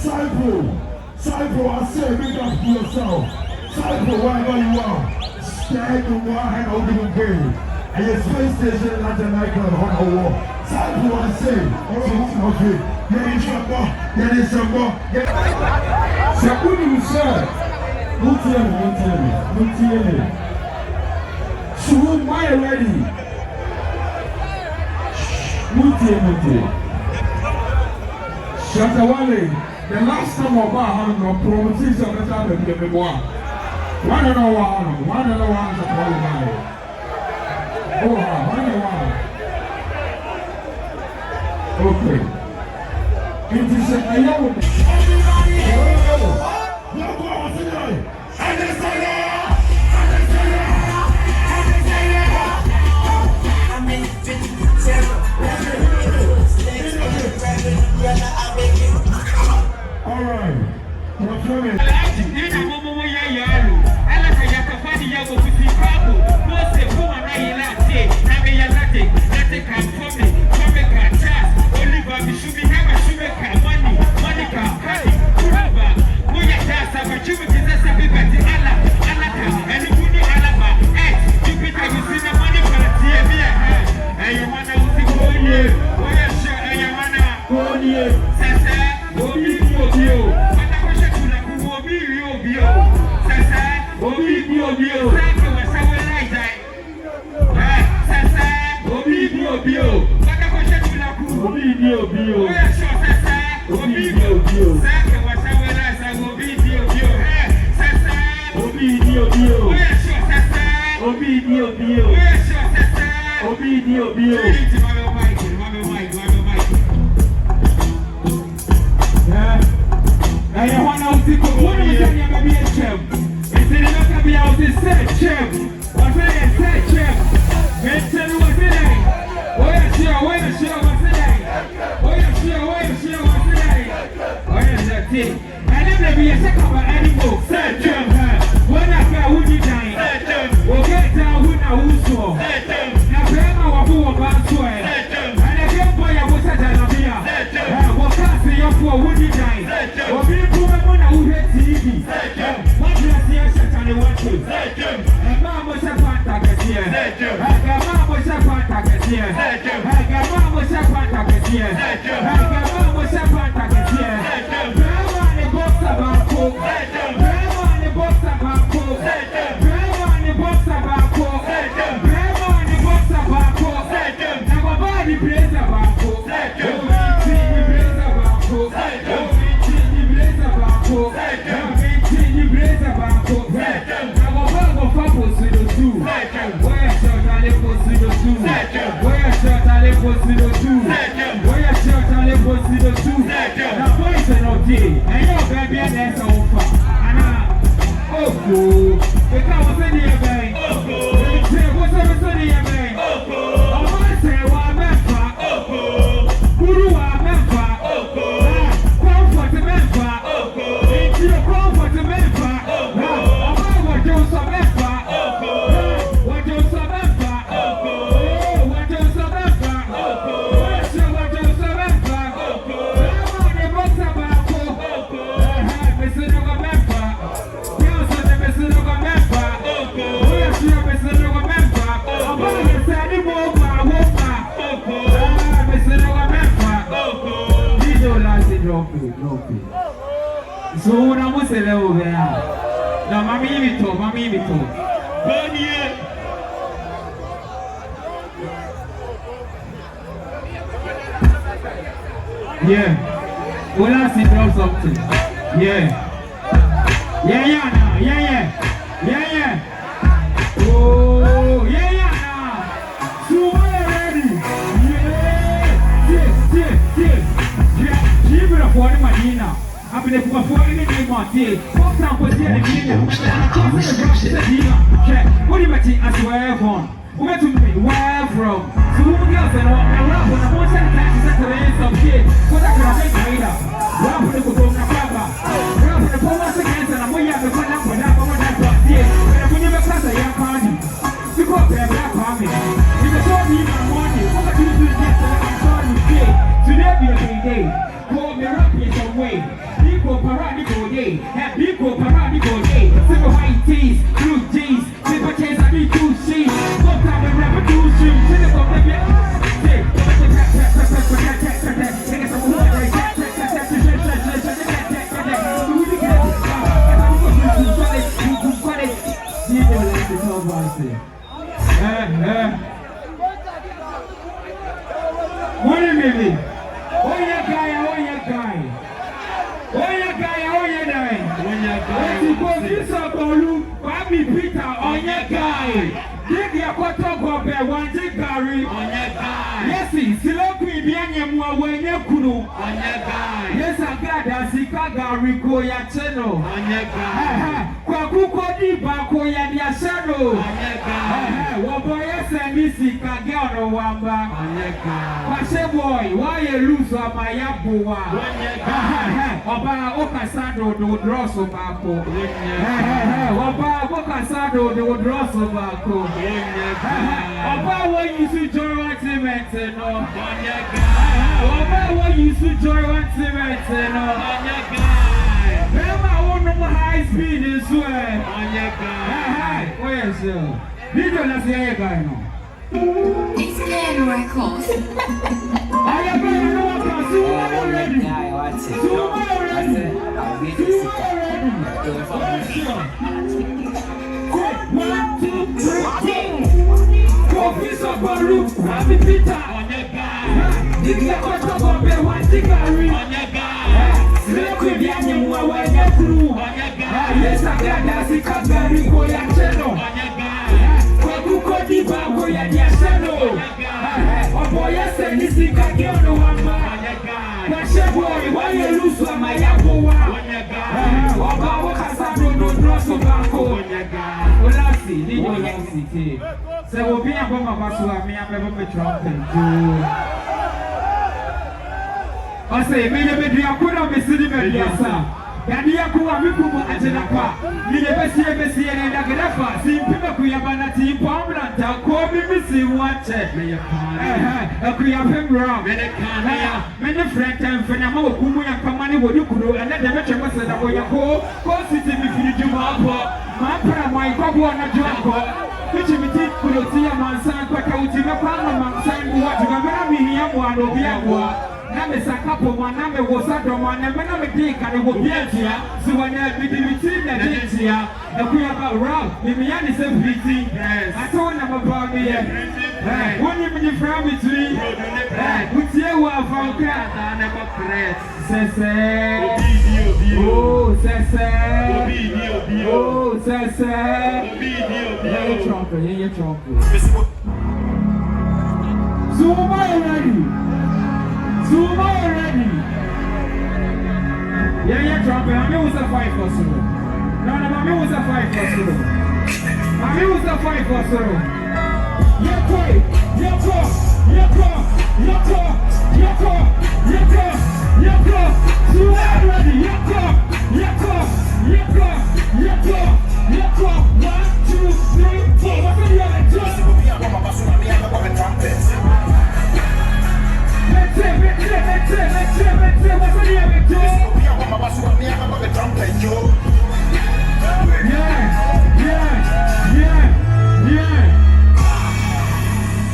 Cypher, I say, big up to yourself. Cypher, wherever you are, stand in one hand over the game. And your space station at the nightclub on the wall. Cypher, I say, okay, get in some more. Sakuni, sir. Mutiele. Shuru, why ready? Mutie. Shatawale. The last time I bought him, no promises of the time to give me one. One and one is a quality. Oh, okay. It is a young. So na musele over ya. Na mami bito. Yeah. Well, I see drop something. Yeah. Yeah. Oh, yeah. So ready. Yeah. Give it a 40 Madina. I've been for 40 minutes. What time was here? What do you mean? I swear on. Where to me? Where from? So who girls and what? I rap when I want to catch the race of kids. What I can make made up. Rap with the Kutona Baba. Rap with the Pomas against and I'm way out the one up when I'm on that block. Yes, when I'm never class a young party. You got their black army. You can show me my money. What I do to get to the I'm sorry. Today be a big day. Call me up in some way. equal paradical day, have equal paradical day. Simple white tees, blue jeans, paper chase, I need 2 sheets. Go time and revolution, cynical baby. Morning, baby. Oh, yeah, guy. Bobby Peter, on your guy. Dig your quarter go bear one Gary on your guy. Yes, Siloki Bianyamwa when you kunu on your guy. Yes, I got a Sika Gary Koya channel on your guy. Kwakuko di Bako Yadia shadow on your guy. Waboya Sandy Sika Gano Wamba on your guy. Pashe boy, why you lose on my Yabuwa on your guy. Oba Okasado do Drosso Bako. Oba Okasado do Drosso Bako. Oba when you see joy what you meant to know. Oba when you see joy what you meant to know. Remember I want no high speed as well. Where's you? Video let's hear you guy now. It's Ken Records. I am going to know about Sumo already. Sumo already. 1, 2, 3, 4. Coffee's up on roof, Bobby Peter on your guy. Dig your quarter go bear one Gary on your guy. Siloki Bianyamwa when you kunu on your guy. Yes, I got a Sika Gary Koya channel on your guy. Kwakuko di Bako Yadia shadow on your guy. Oboya Sandy Sika Gano Wamba on your guy. Pashe boy, why you lose on my Yabuwa on your guy. Oba Wakasado no Drosso Bako on your guy. Olasi, need you Olasi. So we'll be a bomb of us who have me up a trumpet. I say, maybe I could have been sitting at the sir. Yadiaku Amikumu Ajenapa, University and Agarafa, seeing Pimakuabana team, Pombranta, Kobe missing watch it. A Kuyapim Ram, many friends and Fenamo, Kumu and Kamani, what you could do, and let the veteran was at Oyako, go sit in the Jumapo, Mapra, my Kobo and a Jumbo. Which imitate Kulotia Mansan, Pakautima, Mansan, what you are here, one of the Name Sakapo, one name was Sadoma, and when I'm a dick, and it will be here. So when I be between the days here, and we have a round, the Mian is a pretty. I told them about me. When you mean from between, put you are from Cat and never press. Sese, oh, Sese, oh, Sese, hear your trumpet. So am I ready? Sumo already. Yeah, trumpet. Mami was a 5 for solo. No, Mami was a 5 for solo. Mami was a 5 for solo. Yako. Sumo already. Yako. 1, 2, 3, 4. What's the other trumpet?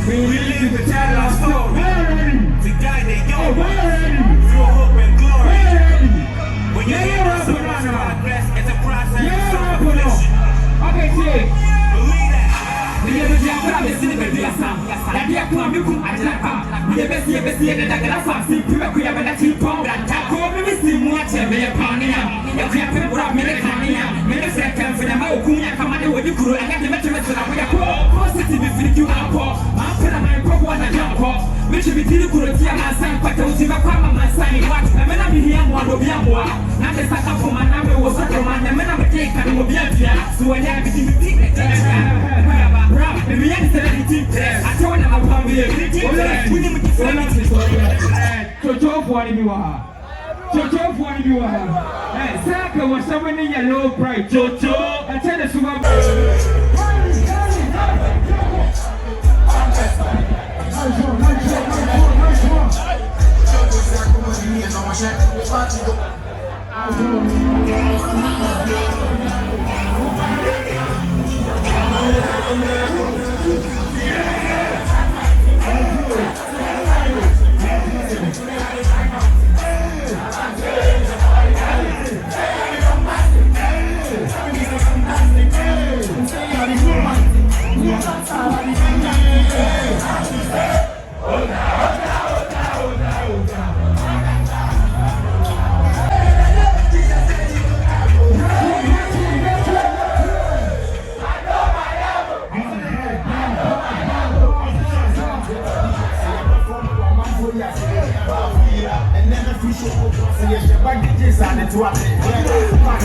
We need to tell our story. To guide the young through hope and glory. When you hear us around progress, it's a process of completion. Okay, see. Believe that. We never jump out of the cinema. That we are coming from Atlanta. We never see the Nagara. See, people who have a cheap pound and taco. We see much of a pioneer. If we have people who have made a pioneer, many seconds for the Maukuna come out with you could and get the measurements of the positive if you are poor. I'm put on my program and jump off. Which we did could see my son, but I was in my sign. What? And when I'm here, one will be a boy. Now the second for my number was a man, and when I'm a take, I will be a dear. So when I begin to think that the reality, I told them about me. Chocho for you are. Chocho for you are. Saka was someone in your low price. Chocho, I tell the super. And then the fish will go to the baggages and the